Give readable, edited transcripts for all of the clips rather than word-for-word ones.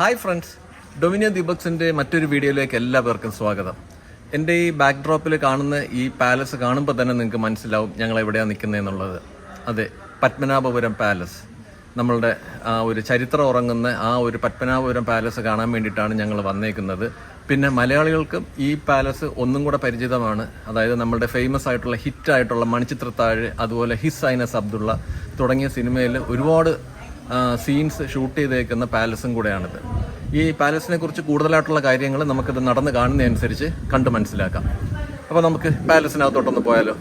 Hi friends, ഡൊമിനിയോ ദീപക്സിൻ്റെ മറ്റൊരു വീഡിയോയിലേക്ക് എല്ലാവർക്കും സ്വാഗതം. എൻ്റെ ഈ ബാക്ക് ഡ്രോപ്പിൽ കാണുന്ന ഈ പാലസ് കാണുമ്പോൾ തന്നെ നിങ്ങൾക്ക് മനസ്സിലാവും ഞങ്ങൾ എവിടെയാണ് നിൽക്കുന്നതെന്നുള്ളത്. അതെ, പത്മനാഭപുരം പാലസ്. നമ്മളുടെ ആ ഒരു ചരിത്രം ഉറങ്ങുന്ന ആ ഒരു പത്മനാഭപുരം പാലസ് കാണാൻ വേണ്ടിയിട്ടാണ് ഞങ്ങൾ വന്നേക്കുന്നത്. പിന്നെ മലയാളികൾക്കും ഈ പാലസ് ഒന്നും കൂടെ പരിചിതമാണ്. അതായത് നമ്മളുടെ ഫേമസ് ആയിട്ടുള്ള ഹിറ്റായിട്ടുള്ള മണിച്ചിത്രത്താഴ്, അതുപോലെ ഹിസ് ഐനസ് അബ്ദുള്ള തുടങ്ങിയ സിനിമയിൽ ഒരുപാട് സീൻസ് ഷൂട്ട് ചെയ്തേക്കുന്ന പാലസും കൂടെയാണിത്. ഈ പാലസിനെ കുറിച്ച് കൂടുതലായിട്ടുള്ള കാര്യങ്ങൾ നമുക്കിത് നടന്ന് കാണുന്നതനുസരിച്ച് കണ്ട് മനസ്സിലാക്കാം. അപ്പോൾ നമുക്ക് പാലസിനകത്തോട്ടൊന്ന് പോയാലോ.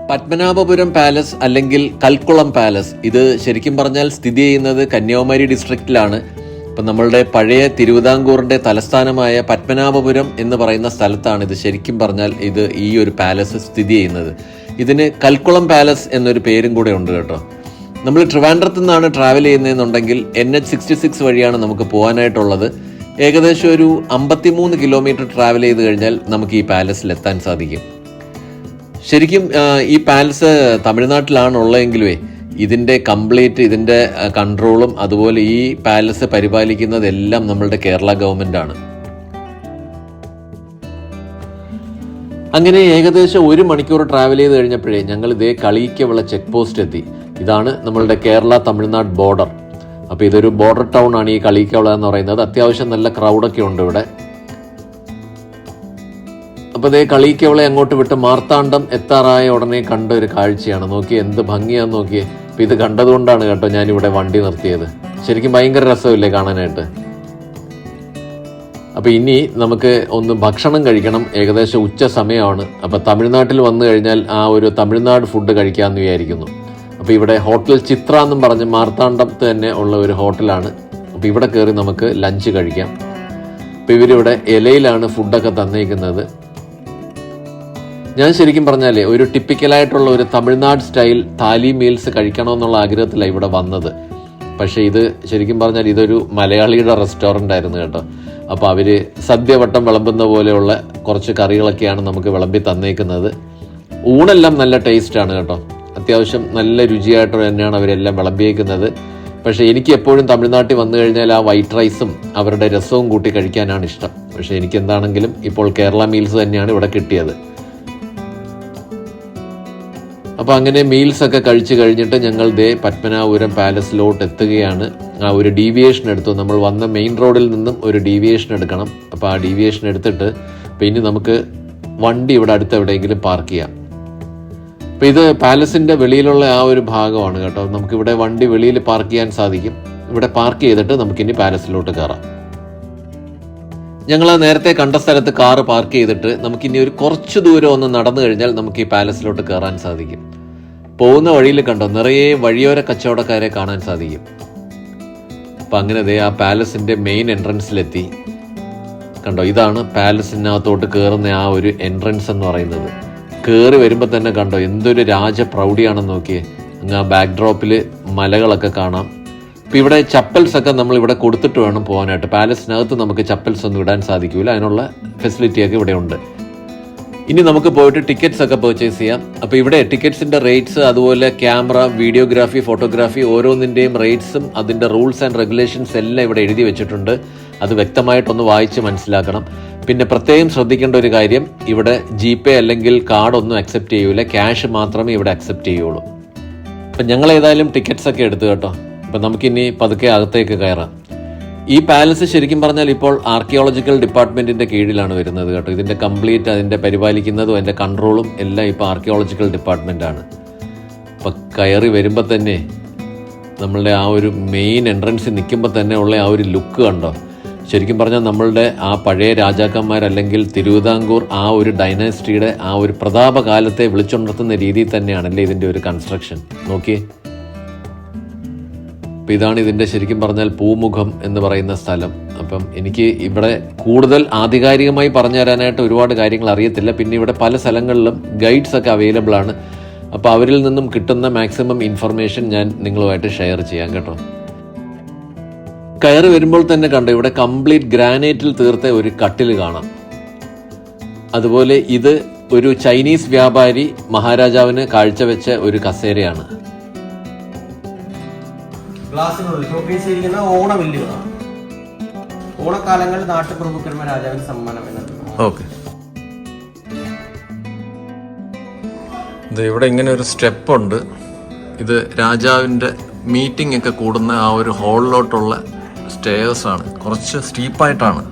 പത്മനാഭപുരം പാലസ് അല്ലെങ്കിൽ കൽക്കുളം പാലസ്, ഇത് ശരിക്കും പറഞ്ഞാൽ സ്ഥിതി ചെയ്യുന്നത് കന്യാകുമാരി ഡിസ്ട്രിക്റ്റിലാണ്. ഇപ്പം നമ്മളുടെ പഴയ തിരുവിതാംകൂറിൻ്റെ തലസ്ഥാനമായ പത്മനാഭപുരം എന്ന് പറയുന്ന സ്ഥലത്താണ് ഇത് ശരിക്കും പറഞ്ഞാൽ ഈ ഒരു പാലസ് സ്ഥിതി ചെയ്യുന്നത്. ഇതിന് കൽക്കുളം പാലസ് എന്നൊരു പേരും കൂടെ ഉണ്ട് കേട്ടോ. നമ്മൾ ട്രിവാൻഡ്രത്ത് നിന്നാണ് ട്രാവൽ ചെയ്യുന്നതെന്നുണ്ടെങ്കിൽ NH66 വഴിയാണ് നമുക്ക് പോകാനായിട്ടുള്ളത്. ഏകദേശം ഒരു 53 കിലോമീറ്റർ ട്രാവൽ ചെയ്ത് കഴിഞ്ഞാൽ നമുക്ക് ഈ പാലസിൽ എത്താൻ സാധിക്കും. ശരിക്കും ഈ പാലസ് തമിഴ്നാട്ടിലാണ് ഉള്ളതെങ്കിലുമേ ഇതിൻ്റെ കൺട്രോളും അതുപോലെ ഈ പാലസ് പരിപാലിക്കുന്നതെല്ലാം നമ്മളുടെ കേരള ഗവൺമെൻറ്റാണ്. അങ്ങനെ ഏകദേശം 1 മണിക്കൂർ ട്രാവൽ ചെയ്ത് കഴിഞ്ഞപ്പോഴേ ഞങ്ങൾ ഇതേ കളിയിക്കവിള ചെക്ക് പോസ്റ്റ് എത്തി. ഇതാണ് നമ്മളുടെ കേരള തമിഴ്നാട് ബോർഡർ. അപ്പോൾ ഇതൊരു ബോർഡർ ടൗൺ ആണ് ഈ കളിയിക്കവിള എന്ന് പറയുന്നത്. അത്യാവശ്യം നല്ല ക്രൗഡൊക്കെ ഉണ്ട് ഇവിടെ. അപ്പോൾ ഇതേ കളിയിക്കവിളെ അങ്ങോട്ട് വിട്ട് മാർത്താണ്ഡം എത്താറായ ഉടനെ കണ്ട ഒരു കാഴ്ചയാണ്. നോക്കിയേ, എന്ത് ഭംഗിയാന്ന് നോക്കിയേ. അപ്പോൾ ഇത് കണ്ടതുകൊണ്ടാണ് കേട്ടോ ഞാനിവിടെ വണ്ടി നിർത്തിയത്. ശരിക്കും ഭയങ്കര രസമില്ലേ കാണാനായിട്ട്. അപ്പോൾ ഇനി നമുക്ക് ഒന്ന് ഭക്ഷണം കഴിക്കണം. ഏകദേശം ഉച്ച സമയമാണ്. അപ്പോൾ തമിഴ്നാട്ടിൽ വന്നു കഴിഞ്ഞാൽ ആ ഒരു തമിഴ്നാട് ഫുഡ് കഴിക്കാമെന്ന് വിചാരിക്കുന്നു. അപ്പോൾ ഇവിടെ ഹോട്ടൽ ചിത്ര എന്നും പറഞ്ഞ് മാർത്താണ്ഡത്ത് തന്നെ ഉള്ള ഒരു ഹോട്ടലാണ്. അപ്പോൾ ഇവിടെ കയറി നമുക്ക് ലഞ്ച് കഴിക്കാം. അപ്പോൾ ഇവരിവിടെ ഇലയിലാണ് ഫുഡൊക്കെ തന്നേക്കുന്നത്. ഞാൻ ശരിക്കും പറഞ്ഞാലേ ഒരു ടിപ്പിക്കലായിട്ടുള്ള ഒരു തമിഴ്നാട് സ്റ്റൈൽ താലി മീൽസ് കഴിക്കണമെന്നുള്ള ആഗ്രഹത്തിലാണ് ഇവിടെ വന്നത്. പക്ഷേ ഇത് ശരിക്കും പറഞ്ഞാൽ ഇതൊരു മലയാളിയുടെ റെസ്റ്റോറൻ്റ് ആയിരുന്നു കേട്ടോ. അപ്പോൾ അവർ സദ്യവട്ടം വിളമ്പുന്ന പോലെയുള്ള കുറച്ച് കറികളൊക്കെയാണ് നമുക്ക് വിളമ്പി തന്നേക്കുന്നത്. ഊണെല്ലാം നല്ല ടേസ്റ്റാണ് കേട്ടോ. അത്യാവശ്യം നല്ല രുചിയായിട്ട് തന്നെയാണ് അവരെല്ലാം വിളമ്പിയേക്കുന്നത്. പക്ഷേ എനിക്ക് എപ്പോഴും തമിഴ്നാട്ടിൽ വന്നു കഴിഞ്ഞാൽ ആ വൈറ്റ് റൈസും അവരുടെ രസവും കൂട്ടി കഴിക്കാനാണ് ഇഷ്ടം. പക്ഷേ എനിക്ക് എന്താണെങ്കിലും ഇപ്പോൾ കേരള മീൽസ് തന്നെയാണ് ഇവിടെ കിട്ടിയത്. അപ്പോൾ അങ്ങനെ മീൽസൊക്കെ കഴിച്ച് കഴിഞ്ഞിട്ട് ഞങ്ങൾ പത്മനാഭപുരം പാലസിലോട്ട് എത്തുകയാണ്. ആ ഒരു ഡീവിയേഷൻ എടുത്തു. നമ്മൾ വന്ന മെയിൻ റോഡിൽ നിന്നും ഒരു ഡീവിയേഷൻ എടുക്കണം. അപ്പോൾ ആ ഡീവിയേഷൻ എടുത്തിട്ട് പിന്നെ നമുക്ക് വണ്ടി ഇവിടെ അടുത്ത് എവിടെയെങ്കിലും പാർക്ക് ചെയ്യാം. അപ്പോൾ ഇത് പാലസിൻ്റെ വെളിയിലുള്ള ആ ഒരു ഭാഗമാണ് കേട്ടോ. നമുക്കിവിടെ വണ്ടി വെളിയിൽ പാർക്ക് ചെയ്യാൻ സാധിക്കും. ഇവിടെ പാർക്ക് ചെയ്തിട്ട് നമുക്കിനി പാലസിലോട്ട് കയറാം. ഞങ്ങൾ നേരത്തെ കണ്ട സ്ഥലത്ത് കാറ് പാർക്ക് ചെയ്തിട്ട് നമുക്കിനി ഒരു കുറച്ച് ദൂരം ഒന്ന് നടന്നു കഴിഞ്ഞാൽ നമുക്ക് ഈ പാലസിലോട്ട് കയറാൻ സാധിക്കും. പോകുന്ന വഴിയിൽ കണ്ടോ നിറയെ വഴിയോര കച്ചവടക്കാരെ കാണാൻ സാധിക്കും. അപ്പം അങ്ങനെ ആ പാലസിൻ്റെ മെയിൻ എൻട്രൻസിലെത്തി. കണ്ടോ, ഇതാണ് പാലസിനകത്തോട്ട് കയറുന്ന ആ ഒരു എൻട്രൻസ് എന്ന് പറയുന്നത്. കയറി വരുമ്പോൾ തന്നെ കണ്ടോ എന്തൊരു രാജപ്രൗഢിയാണെന്ന് നോക്കിയേ. അങ്ങ് ആ ബാക്ക് ഡ്രോപ്പിൽ മലകളൊക്കെ കാണാം. അപ്പോൾ ഇവിടെ ചപ്പൽസ് ഒക്കെ നമ്മൾ ഇവിടെ കൊടുത്തിട്ട് വേണം പോകാനായിട്ട്. പാലസിനകത്ത് നമുക്ക് ചപ്പൽസ് ഒന്നും ഇടാൻ സാധിക്കില്ല. അതിനുള്ള ഫെസിലിറ്റിയൊക്കെ ഇവിടെ ഉണ്ട്. ഇനി നമുക്ക് പോയിട്ട് ടിക്കറ്റ്സ് ഒക്കെ പർച്ചേസ് ചെയ്യാം. അപ്പോൾ ഇവിടെ ടിക്കറ്റ്സിൻ്റെ റേറ്റ്സ്, അതുപോലെ ക്യാമറ, വീഡിയോഗ്രാഫി, ഫോട്ടോഗ്രാഫി ഓരോന്നിൻ്റെയും റേറ്റ്സും അതിൻ്റെ റൂൾസ് ആൻഡ് റെഗുലേഷൻസ് എല്ലാം ഇവിടെ എഴുതി വെച്ചിട്ടുണ്ട്. അത് വ്യക്തമായിട്ടൊന്ന് വായിച്ച് മനസ്സിലാക്കണം. പിന്നെ പ്രത്യേകം ശ്രദ്ധിക്കേണ്ട ഒരു കാര്യം, ഇവിടെ GPay അല്ലെങ്കിൽ കാർഡൊന്നും അക്സെപ്റ്റ് ചെയ്യൂല. ക്യാഷ് മാത്രമേ ഇവിടെ അക്സെപ്റ്റ് ചെയ്യുള്ളൂ. അപ്പം ഞങ്ങൾ ഏതായാലും ടിക്കറ്റ്സ് ഒക്കെ എടുത്തു കേട്ടോ. അപ്പം നമുക്കിനി പതുക്കെ അകത്തേക്ക് കയറാം. ഈ പാലസ് ശരിക്കും പറഞ്ഞാൽ ഇപ്പോൾ ആർക്കിയോളജിക്കൽ ഡിപ്പാർട്ട്മെൻറ്റിൻ്റെ കീഴിലാണ് വരുന്നത് കേട്ടോ. ഇതിൻ്റെ കംപ്ലീറ്റ് അതിൻ്റെ പരിപാലിക്കുന്നതും അതിൻ്റെ കൺട്രോളും എല്ലാം ഇപ്പോൾ ആർക്കിയോളജിക്കൽ ഡിപ്പാർട്ട്മെൻറ്റാണ്. അപ്പം കയറി വരുമ്പോൾ തന്നെ നമ്മളുടെ ആ ഒരു മെയിൻ എൻട്രൻസിൽ നിൽക്കുമ്പോൾ തന്നെ ഉള്ള ആ ഒരു ലുക്ക് കണ്ടോ. ശരിക്കും പറഞ്ഞാൽ നമ്മളുടെ ആ പഴയ രാജാക്കന്മാരല്ലെങ്കിൽ തിരുവിതാംകൂർ ആ ഒരു ഡൈനാസ്റ്റിയുടെ ആ ഒരു പ്രതാപകാലത്തെ വിളിച്ചുണർത്തുന്ന രീതിയിൽ തന്നെയാണല്ലേ ഇതിൻ്റെ ഒരു കൺസ്ട്രക്ഷൻ. നോക്കിയേ. അപ്പോൾ ഇതാണ് ഇതിൻ്റെ ശരിക്കും പറഞ്ഞാൽ പൂമുഖം എന്ന് പറയുന്ന സ്ഥലം. അപ്പം എനിക്ക് ഇവിടെ കൂടുതൽ ആധികാരികമായി പറഞ്ഞു തരാനായിട്ട് ഒരുപാട് കാര്യങ്ങൾ അറിയത്തില്ല. പിന്നെ ഇവിടെ പല സ്ഥലങ്ങളിലും ഗൈഡ്സ് ഒക്കെ അവൈലബിൾ ആണ്. അപ്പോൾ അവരിൽ നിന്നും കിട്ടുന്ന മാക്സിമം ഇൻഫർമേഷൻ ഞാൻ നിങ്ങളുമായിട്ട് ഷെയർ ചെയ്യാം കേട്ടോ. കയറി വരുമ്പോൾ തന്നെ കണ്ടോ, ഇവിടെ കംപ്ലീറ്റ് ഗ്രാനൈറ്റിൽ തീർത്ത ഒരു കട്ടിൽ കാണാം. അതുപോലെ ഇത് ഒരു ചൈനീസ് വ്യാപാരി മഹാരാജാവിന് കാഴ്ചവെച്ച ഒരു കസേരയാണ്. ഗ്ലാസിനുള്ളിൽ ഷോക്കേസ് ചെയ്തിരിക്കുന്ന ഓണവില്ലുകളാണ്. ഓണക്കാലങ്ങളിൽ നാട്ടുപ്രഭുക്കന്മാർ രാജാവിന് സമ്മാനം എന്നത്. ഓക്കെ, ഇവിടെ ഇങ്ങനെ ഒരു സ്റ്റെപ്പ് ഉണ്ട്. ഇത് രാജാവിൻ്റെ മീറ്റിംഗ് ഒക്കെ കൂടുന്ന ആ ഒരു ഹാളിലോട്ടുള്ള സ്റ്റെയർസ് ആണ്. കുറച്ച് സ്റ്റീപ്പായിട്ടാണ്.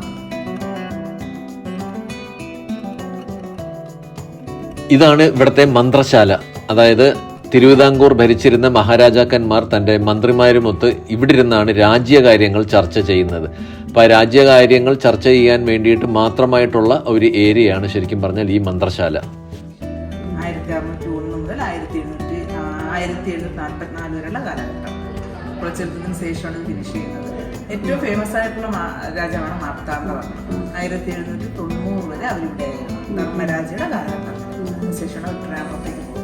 ഇതാണ് ഇവിടുത്തെ മന്ത്രശാല. അതായത് തിരുവിതാംകൂർ ഭരിച്ചിരുന്ന മഹാരാജാക്കന്മാർ തൻ്റെ മന്ത്രിമാരുമൊത്ത് ഇവിടെ ഇരുന്നാണ് രാജ്യകാര്യങ്ങൾ ചർച്ച ചെയ്യുന്നത്. അപ്പോൾ ആ രാജ്യകാര്യങ്ങൾ ചർച്ച ചെയ്യാൻ വേണ്ടിയിട്ട് മാത്രമായിട്ടുള്ള ഒരു ഏരിയയാണ് ശരിക്കും പറഞ്ഞാൽ ഈ മന്ത്രശാല. 1601 മുതൽ 1744 വരെയുള്ള കാലഘട്ടം. പ്രചരിച്ചതിന് ശേഷമാണ് ഫിനിഷ് ചെയ്യുന്നത്. ഏറ്റവും ഫേമസ് ആയിട്ടുള്ള രാജാവാണ് മാർത്താണ്ഡവർമ്മ. 1790 വരെ അവരിവിടെയായിരുന്നു. ധർമ്മരാജയുടെ കാലഘട്ടം ശേഷമാണ് ഉത്തരാമത്തേക്ക് പോകുന്നത്.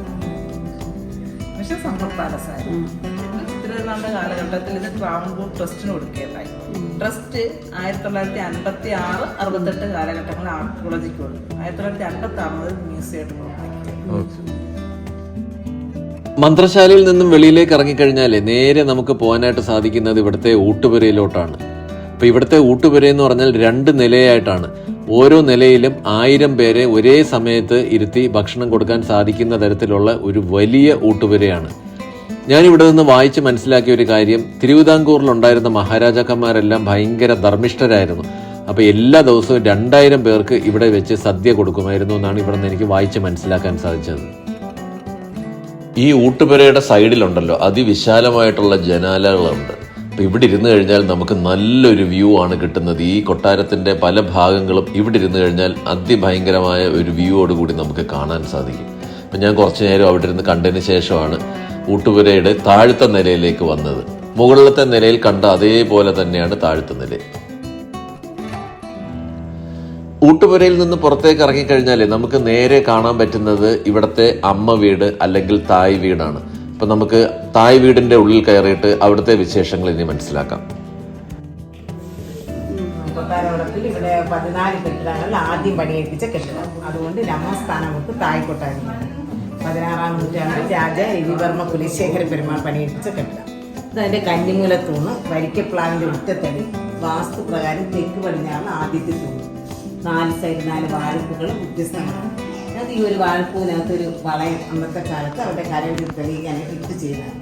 പക്ഷെ സമ്പത്ത് പാലസായിരുന്നു. തിരുവനന്തപുരം കാലഘട്ടത്തിൽ ഇത് ട്രാവൻകൂർ ട്രസ്റ്റിന് കൊടുക്കുകയുണ്ടായി. ട്രസ്റ്റ് 1956, 68 കാലഘട്ടങ്ങളിൽ ആർക്കിയോളജിക്ക് കൊടുത്തു. 1956 മുതൽ മ്യൂസിയമായിട്ട് കൊടുത്തു. മന്ത്രശാലയിൽ നിന്നും വെളിയിലേക്ക് ഇറങ്ങിക്കഴിഞ്ഞാൽ നേരെ നമുക്ക് പോകാനായിട്ട് സാധിക്കുന്നത് ഇവിടുത്തെ ഊട്ടുപുരയിലോട്ടാണ്. അപ്പോൾ ഇവിടുത്തെ ഊട്ടുപുര എന്ന് പറഞ്ഞാൽ 2 നിലയായിട്ടാണ്. ഓരോ നിലയിലും 1000 പേരെ ഒരേ സമയത്ത് ഇരുത്തി ഭക്ഷണം കൊടുക്കാൻ സാധിക്കുന്ന തരത്തിലുള്ള ഒരു വലിയ ഊട്ടുപുരയാണ്. ഞാനിവിടെ നിന്ന് വായിച്ച് മനസ്സിലാക്കിയ ഒരു കാര്യം, തിരുവിതാംകൂറിലുണ്ടായിരുന്ന മഹാരാജാക്കന്മാരെല്ലാം ഭയങ്കര ധർമ്മിഷ്ഠരായിരുന്നു. അപ്പോൾ എല്ലാ ദിവസവും 2000 പേർക്ക് ഇവിടെ വെച്ച് സദ്യ കൊടുക്കുമായിരുന്നു എന്നാണ് ഇവിടെ നിന്ന് എനിക്ക് വായിച്ച് മനസ്സിലാക്കാൻ സാധിച്ചത്. ഈ ഊട്ടുപുരയുടെ സൈഡിലുണ്ടല്ലോ അതിവിശാലമായിട്ടുള്ള ജനാലകളുണ്ട്. അപ്പോൾ ഇവിടെ ഇരുന്ന് കഴിഞ്ഞാൽ നമുക്ക് നല്ലൊരു വ്യൂ ആണ് കിട്ടുന്നത്. ഈ കൊട്ടാരത്തിൻ്റെ പല ഭാഗങ്ങളും ഇവിടെ ഇരുന്ന് കഴിഞ്ഞാൽ അതിഭയങ്കരമായ ഒരു വ്യൂയോടുകൂടി നമുക്ക് കാണാൻ സാധിക്കും. അപ്പം ഞാൻ കുറച്ച് നേരം അവിടെ ഇരുന്ന് കണ്ടതിന് ശേഷമാണ് ഊട്ടുപുരയുടെ താഴത്തെ നിലയിലേക്ക് വന്നത്. മുകളിലത്തെ നിലയിൽ കണ്ട അതേപോലെ തന്നെയാണ് താഴത്തെ നില. ഊട്ടുപുരയിൽ നിന്ന് പുറത്തേക്ക് ഇറങ്ങിക്കഴിഞ്ഞാൽ നമുക്ക് നേരെ കാണാൻ പറ്റുന്നത് ഇവിടുത്തെ അമ്മ വീട് അല്ലെങ്കിൽ തായ് വീടാണ്. അപ്പം നമുക്ക് തായ് വീടിന്റെ ഉള്ളിൽ കയറിയിട്ട് അവിടുത്തെ വിശേഷങ്ങൾ ഇനി മനസ്സിലാക്കാം. കൊട്ടാരത്തിൽ ഇവിടെ 14 കെട്ടിടങ്ങളിൽ ആദ്യം പണിയേൽപ്പിച്ച കെട്ടിടം. അതുകൊണ്ട് രമസ്ഥാനം കൊടുത്ത് തായ് കൊട്ടാരം. 16-ാം നൂറ്റാണ്ടിൽ രാജ രവിവർമ്മ കുലശേഖര പെരുമാൾ പണിയേൽപ്പിച്ച കെട്ടിടം. ഇതതിൻ്റെ കന്നിമൂലത്തൂണ് വരിക്കപ്ലാവിൻ്റെ ഒറ്റത്തടി. വാസ്തുപ്രകാരം തെക്ക് പടിഞ്ഞാണ് ആദ്യത്തെ തൂണ്. 4 സൈഡ് 4 വാഴപ്പുകൾ വ്യത്യസ്തമാണ്. അത് ഈ ഒരു വാഴപ്പൂവിനകത്തൊരു വളയം അന്നത്തെ കാലത്ത് അവരുടെ കരയിൽ തെളിയിക്കാനായിട്ട് ഇട്ട് ചെയ്തതാണ്.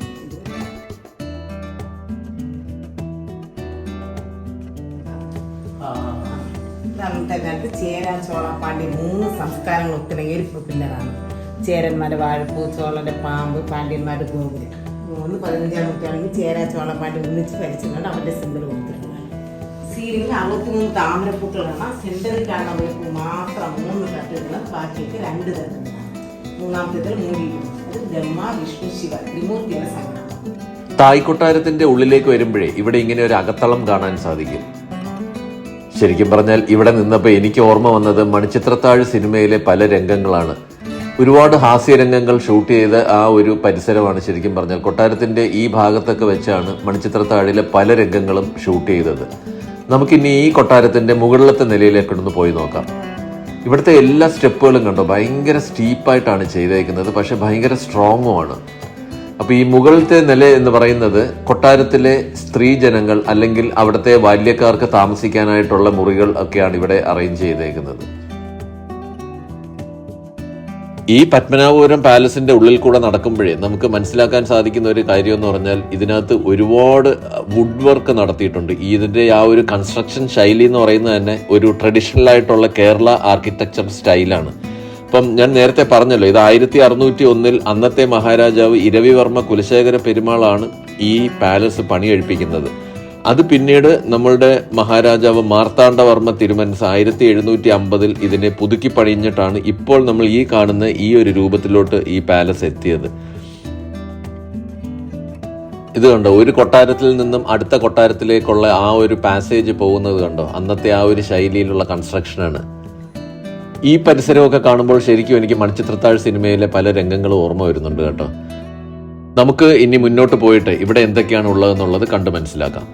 അന്നത്തെ കാലത്ത് ചേരാൻ ചോള പാണ്ഡ്യ 3 സംസ്കാരങ്ങൾ ഒത്തിണങ്ങിയ ഒരു പില്ലറാണ്. ചേരന്മാരുടെ വാഴപ്പൂ, ചോളന്റെ പാമ്പ്, പാണ്ഡ്യന്മാരുടെ ഗോപുരം. 15-ാം നൂറ്റാണ്ടിൽ ചേരാ ചോള പാണ്ഡ്യ ഒന്നിച്ച് ഭരിച്ചുകൊണ്ട് അവരുടെ സിമ്പിൾ കൊടുത്തിട്ടുണ്ട്. സീലിംഗിൽ 63 താമരപ്പൂക്കൾ കാണാം. സെന്ററിൽ കാണുന്ന ഒരു പൂ മാത്രം 3 തട്ടുകളും ബാക്കിയൊക്കെ 2 തട്ടുകളാണ്. 3-ാമത്തേതിൽ മൂടിയിട്ടുണ്ട്. അത് ബ്രഹ്മ, വിഷ്ണു, ശിവ ത്രിമൂർത്തിയുടെ സംഘടന. തായ് കൊട്ടാരത്തിന്റെ ഉള്ളിലേക്ക് വരുമ്പോഴേ ഇവിടെ ഇങ്ങനെ ഒരു അകത്തളം കാണാൻ സാധിക്കും. ശരിക്കും പറഞ്ഞാൽ ഇവിടെ നിന്നപ്പോൾ എനിക്ക് ഓർമ്മ വന്നത് മണിച്ചിത്രത്താഴ് സിനിമയിലെ പല രംഗങ്ങളാണ്. ഒരുപാട് ഹാസ്യരംഗങ്ങൾ ഷൂട്ട് ചെയ്ത ആ ഒരു പരിസരമാണ് ശരിക്കും പറഞ്ഞാൽ. കൊട്ടാരത്തിന്റെ ഈ ഭാഗത്തൊക്കെ വെച്ചാണ് മണിച്ചിത്രത്താഴിലെ പല രംഗങ്ങളും ഷൂട്ട് ചെയ്തത്. നമുക്കിനി ഈ കൊട്ടാരത്തിന്റെ മുകളിലത്തെ നിലയിലേക്കൊന്ന് പോയി നോക്കാം. ഇവിടുത്തെ എല്ലാ സ്റ്റെപ്പുകളും കണ്ടോ ഭയങ്കര സ്റ്റീപ്പായിട്ടാണ് ചെയ്തേക്കുന്നത്. പക്ഷെ ഭയങ്കര സ്ട്രോങ്ങുമാണ്. അപ്പോൾ ഈ മുകളിലത്തെ നില എന്ന് പറയുന്നത് കൊട്ടാരത്തിലെ സ്ത്രീജനങ്ങൾ അല്ലെങ്കിൽ അവിടുത്തെ ബാല്യക്കാർക്ക് താമസിക്കാനായിട്ടുള്ള മുറികൾ ഒക്കെയാണ് ഇവിടെ അറേഞ്ച് ചെയ്തേക്കുന്നത്. ഈ പത്മനാഭപുരം പാലസിന്റെ ഉള്ളിൽ കൂടെ നടക്കുമ്പോഴേ നമുക്ക് മനസ്സിലാക്കാൻ സാധിക്കുന്ന ഒരു കാര്യം എന്ന് പറഞ്ഞാൽ ഇതിനകത്ത് ഒരുപാട് വുഡ് വർക്ക് നടത്തിയിട്ടുണ്ട്. ഇതിന്റെ ആ ഒരു കൺസ്ട്രക്ഷൻ ശൈലി എന്ന് പറയുന്നത് തന്നെ ഒരു ട്രഡീഷണൽ ആയിട്ടുള്ള കേരള ആർക്കിടെക്ചർ സ്റ്റൈലാണ്. അപ്പം ഞാൻ നേരത്തെ പറഞ്ഞല്ലോ, ഇത് 1601 അന്നത്തെ മഹാരാജാവ് ഇരവിവർമ്മ കുലശേഖര പെരുമാളാണ് ഈ പാലസ് പണി കഴിപ്പിക്കുന്നത്. അത് പിന്നീട് നമ്മളുടെ മഹാരാജാവ് മാർത്താണ്ഡവർമ്മ തിരുമനസ് 1750 ഇതിനെ പുതുക്കി പണിഞ്ഞിട്ടാണ് ഇപ്പോൾ നമ്മൾ ഈ കാണുന്ന ഈ ഒരു രൂപത്തിലോട്ട് ഈ പാലസ് എത്തിയത്. ഇത് കണ്ടോ, ഒരു കൊട്ടാരത്തിൽ നിന്നും അടുത്ത കൊട്ടാരത്തിലേക്കുള്ള ആ ഒരു പാസേജ് പോകുന്നത് കണ്ടോ, അന്നത്തെ ആ ഒരു ശൈലിയിലുള്ള കൺസ്ട്രക്ഷനാണ്. ഈ പരിസരമൊക്കെ കാണുമ്പോൾ ശരിക്കും എനിക്ക് മണിച്ചിത്രത്താഴ് സിനിമയിലെ പല രംഗങ്ങളും ഓർമ്മ വരുന്നുണ്ട് കേട്ടോ. നമുക്ക് ഇനി മുന്നോട്ട് പോയിട്ട് ഇവിടെ എന്തൊക്കെയാണ് ഉള്ളതെന്നുള്ളത് കണ്ട് മനസ്സിലാക്കാം.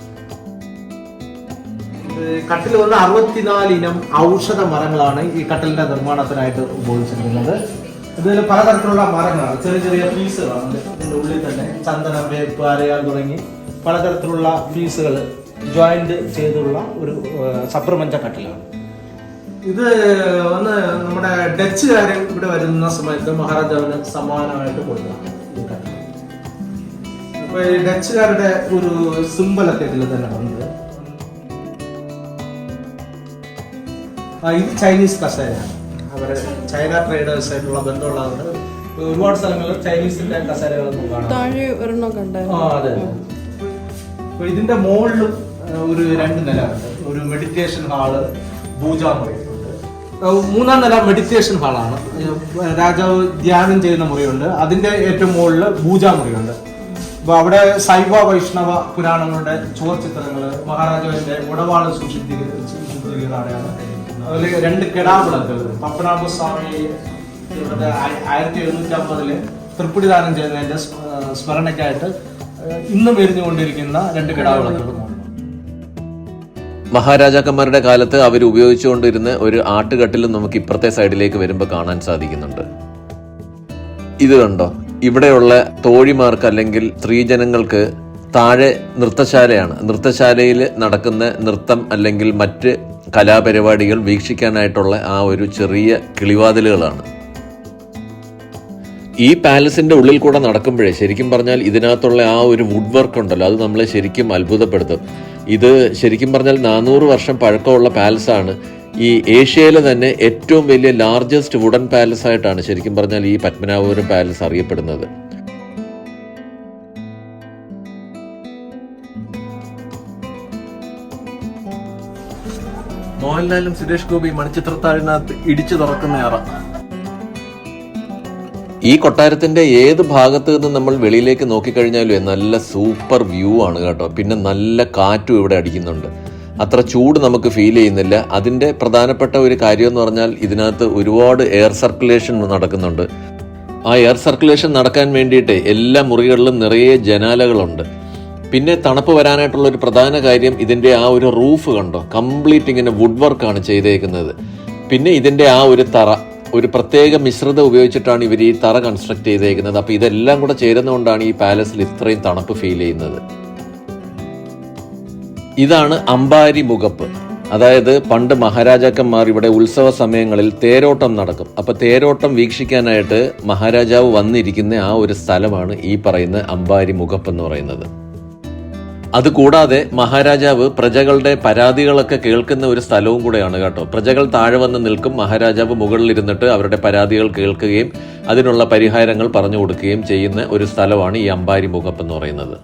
കട്ടിൽ വന്ന് 64 ഇനം ഔഷധ മരങ്ങളാണ് ഈ കട്ടലിന്റെ നിർമ്മാണത്തിനായിട്ട് ഉപയോഗിച്ചിരിക്കുന്നത്. ഇതിൽ പലതരത്തിലുള്ള മരങ്ങളാണ്, ചെറിയ ചെറിയ പീസുകളാണ്. ഇതിന്റെ ഉള്ളിൽ തന്നെ ചന്ദനം, വേപ്പ്, അരയാൽ തുടങ്ങി പലതരത്തിലുള്ള പീസുകൾ ജോയിന്റ് ചെയ്തുള്ള ഒരു സപ്രപഞ്ച കട്ടിലാണ്. ഇത് വന്ന് നമ്മുടെ ഡച്ചുകാർ ഇവിടെ വരുന്ന സമയത്ത് മഹാരാജാവിന് സമ്മാനമായിട്ട് കൊടുത്തതാണ് ഈ കട്ടിൽ. അപ്പൊ ഈ ഡച്ചുകാരുടെ ഒരു സിമ്പലൊക്കെ ഇതിൽ തന്നെ ഉണ്ട്. ഇത് ചൈനീസ് കസേരയാണ്. അവര് ചൈന ട്രേഡേഴ്സ് ആയിട്ടുള്ള ബന്ധമുള്ളതുകൊണ്ട് ഒരുപാട് സ്ഥലങ്ങളിൽ ചൈനീസിന്റെ കസേരകളൊന്നും കാണാം. അതെ. അപ്പൊ ഇതിന്റെ മുകളിലും ഒരു 2 നിലയുണ്ട്. ഒരു മെഡിറ്റേഷൻ ഹാള്, പൂജാമുറിയുണ്ട്. 3-ാം നില മെഡിറ്റേഷൻ ഹാളാണ്. രാജാവ് ധ്യാനം ചെയ്യുന്ന മുറിയുണ്ട്. അതിന്റെ ഏറ്റവും മുകളിൽ പൂജാമുറിയുണ്ട്. അപ്പൊ അവിടെ ശൈവ വൈഷ്ണവ പുരാണങ്ങളുടെ ചുവർച്ചിത്രങ്ങള്, മഹാരാജാവിന്റെ ഉടവാള് സൂക്ഷിച്ചിരിക്കുന്നതാണ്. അതിൽ 2 കെടാവിളക്കുകൾ പത്മനാഭസ്വാമി 1750 തൃപ്പടിദാനം ചെയ്യുന്നതിന്റെ സ്മരണയ്ക്കായിട്ട് ഇന്നും എരിഞ്ഞുകൊണ്ടിരിക്കുന്ന 2 കെടാവിളക്കുകൾ. മഹാരാജാക്കന്മാരുടെ കാലത്ത് അവർ ഉപയോഗിച്ചുകൊണ്ടിരുന്ന ഒരു ആട്ടുകട്ടിലും നമുക്ക് ഇപ്പുറത്തെ സൈഡിലേക്ക് വരുമ്പോൾ കാണാൻ സാധിക്കുന്നുണ്ട്. ഇത് കണ്ടോ, ഇവിടെയുള്ള തോഴിമാർക്ക് അല്ലെങ്കിൽ സ്ത്രീജനങ്ങൾക്ക് താഴെ നൃത്തശാലയാണ്. നൃത്തശാലയിൽ നടക്കുന്ന നൃത്തം അല്ലെങ്കിൽ മറ്റ് കലാപരിപാടികൾ വീക്ഷിക്കാനായിട്ടുള്ള ആ ഒരു ചെറിയ കിളിവാതിലുകളാണ്. ഈ പാലസിന്റെ ഉള്ളിൽ കൂടെ നടക്കുമ്പോഴേ ശരിക്കും പറഞ്ഞാൽ ഇതിനകത്തുള്ള ആ ഒരു വുഡ് വർക്ക് ഉണ്ടല്ലോ, അത് നമ്മളെ ശരിക്കും അത്ഭുതപ്പെടുത്തും. ഇത് ശരിക്കും പറഞ്ഞാൽ 400 വർഷം പഴക്കമുള്ള പാലസാണ്. ഈ ഏഷ്യയിലെ തന്നെ ഏറ്റവും വലിയ ലാർജസ്റ്റ് വുഡൻ പാലസ് ആയിട്ടാണ് ശരിക്കും പറഞ്ഞാൽ ഈ പത്മനാഭപുരം പാലസ് അറിയപ്പെടുന്നത്. മോഹൻലാലും സുരേഷ് ഗോപി മണിച്ചിത്രത്താഴിനകത്ത് ഇടിച്ചു തുറക്കുന്ന അറ. ഈ കൊട്ടാരത്തിന്റെ ഏത് ഭാഗത്ത് നിന്ന് നമ്മൾ വെളിയിലേക്ക് നോക്കിക്കഴിഞ്ഞാലും നല്ല സൂപ്പർ വ്യൂ ആണ് കേട്ടോ. പിന്നെ നല്ല കാറ്റും ഇവിടെ അടിക്കുന്നുണ്ട്. അത്ര ചൂട് നമുക്ക് ഫീൽ ചെയ്യുന്നില്ല. അതിന്റെ പ്രധാനപ്പെട്ട ഒരു കാര്യം എന്ന് പറഞ്ഞാൽ ഇതിനകത്ത് ഒരുപാട് എയർ സർക്കുലേഷൻ നടക്കുന്നുണ്ട്. ആ എയർ സർക്കുലേഷൻ നടക്കാൻ വേണ്ടിയിട്ട് എല്ലാ മുറികളിലും നിറയെ ജനാലകളുണ്ട്. പിന്നെ തണുപ്പ് വരാനായിട്ടുള്ള ഒരു പ്രധാന കാര്യം ഇതിന്റെ ആ ഒരു റൂഫ് കണ്ടോ, കംപ്ലീറ്റ് ഇങ്ങനെ വുഡ് വർക്കാണ് ചെയ്തേക്കുന്നത്. പിന്നെ ഇതിന്റെ ആ ഒരു തറ, ഒരു പ്രത്യേക മിശ്രിതം ഉപയോഗിച്ചിട്ടാണ് ഇവർ ഈ തറ കൺസ്ട്രക്ട് ചെയ്തേക്കുന്നത്. അപ്പൊ ഇതെല്ലാം കൂടെ ചേരുന്നതുകൊണ്ടാണ് ഈ പാലസിൽ ഇത്രയും തണുപ്പ് ഫീൽ ചെയ്യുന്നത്. ഇതാണ് അമ്പാരി മുഖപ്പ്. അതായത് പണ്ട് മഹാരാജാക്കന്മാർ ഇവിടെ ഉത്സവ സമയങ്ങളിൽ തേരോട്ടം നടക്കും. അപ്പൊ തേരോട്ടം വീക്ഷിക്കാനായിട്ട് മഹാരാജാവ് വന്നിരിക്കുന്ന ആ ഒരു സ്ഥലമാണ് ഈ പറയുന്ന അമ്പാരി മുഖപ്പ് എന്ന് പറയുന്നത്. അതുകൂടാതെ മഹാരാജാവ് പ്രജകളുടെ പരാതികളൊക്കെ കേൾക്കുന്ന ഒരു സ്ഥലവും കൂടെയാണ് കേട്ടോ. പ്രജകൾ താഴെ വന്ന് നിൽക്കും, മഹാരാജാവ് മുകളിലിരുന്നിട്ട് അവരുടെ പരാതികൾ കേൾക്കുകയും അതിനുള്ള പരിഹാരങ്ങൾ പറഞ്ഞു കൊടുക്കുകയും ചെയ്യുന്ന ഒരു സ്ഥലമാണ് ഈ അമ്പാരി മുഖപ്പ് എന്ന് പറയുന്നത്.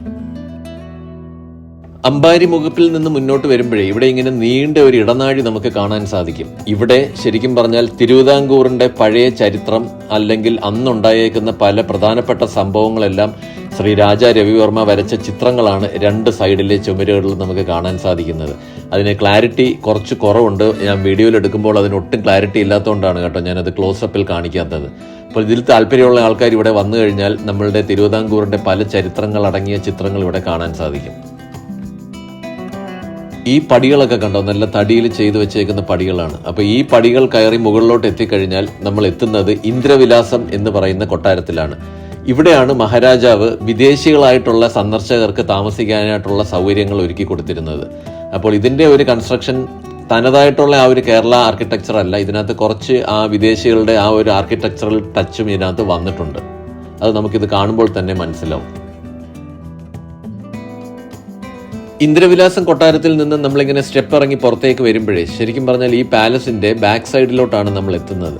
അമ്പാരി മുഖപ്പിൽ നിന്ന് മുന്നോട്ട് വരുമ്പോഴേ ഇവിടെ ഇങ്ങനെ നീണ്ട ഒരു ഇടനാഴി നമുക്ക് കാണാൻ സാധിക്കും. ഇവിടെ ശരിക്കും പറഞ്ഞാൽ തിരുവിതാംകൂറിന്റെ പഴയ ചരിത്രം അല്ലെങ്കിൽ അന്നുണ്ടായേക്കുന്ന പല പ്രധാനപ്പെട്ട സംഭവങ്ങളെല്ലാം ശ്രീ രാജ രവിവർമ്മ വരച്ച ചിത്രങ്ങളാണ് 2 സൈഡിലെ ചുമരുകളിൽ നമുക്ക് കാണാൻ സാധിക്കുന്നത്. അതിന് ക്ലാരിറ്റി കുറച്ച് കുറവുണ്ട്. ഞാൻ വീഡിയോയിൽ എടുക്കുമ്പോൾ അതിനൊട്ടും ക്ലാരിറ്റി ഇല്ലാത്തതുകൊണ്ടാണ് കേട്ടോ ഞാനത് ക്ലോസപ്പിൽ കാണിക്കാത്തത്. അപ്പോൾ ഇതിൽ താല്പര്യമുള്ള ആൾക്കാർ ഇവിടെ വന്നു കഴിഞ്ഞാൽ നമ്മളുടെ തിരുവിതാംകൂറിന്റെ പല ചരിത്രങ്ങൾ അടങ്ങിയ ചിത്രങ്ങൾ ഇവിടെ കാണാൻ സാധിക്കും. ഈ പടികളൊക്കെ കണ്ടോ, നല്ല തടിയിൽ ചെയ്തു വെച്ചേക്കുന്ന പടികളാണ്. അപ്പൊ ഈ പടികൾ കയറി മുകളിലോട്ട് എത്തിക്കഴിഞ്ഞാൽ നമ്മൾ എത്തുന്നത് ഇന്ദ്രവിലാസം എന്ന് പറയുന്ന കൊട്ടാരത്തിലാണ്. ഇവിടെയാണ് മഹാരാജാവ് വിദേശികളായിട്ടുള്ള സന്ദർശകർക്ക് താമസിക്കാനായിട്ടുള്ള സൗകര്യങ്ങൾ ഒരുക്കി കൊടുത്തിരുന്നത്. അപ്പോൾ ഇതിന്റെ ഒരു കൺസ്ട്രക്ഷൻ തനതായിട്ടുള്ള ആ ഒരു കേരള ആർക്കിടെക്ചർ അല്ല. ഇതിനകത്ത് കുറച്ച് ആ വിദേശികളുടെ ആ ഒരു ആർക്കിടെക്ചറൽ ടച്ചും ഇതിനകത്ത് വന്നിട്ടുണ്ട്. അത് നമുക്കിത് കാണുമ്പോൾ തന്നെ മനസ്സിലാവും. ഇന്ദ്രവിലാസം കൊട്ടാരത്തിൽ നിന്ന് നമ്മളിങ്ങനെ സ്റ്റെപ്പ് ഇറങ്ങി പുറത്തേക്ക് വരുമ്പോഴേ ശരിക്കും പറഞ്ഞാൽ ഈ പാലസിന്റെ ബാക്ക് സൈഡിലോട്ടാണ് നമ്മൾ എത്തുന്നത്.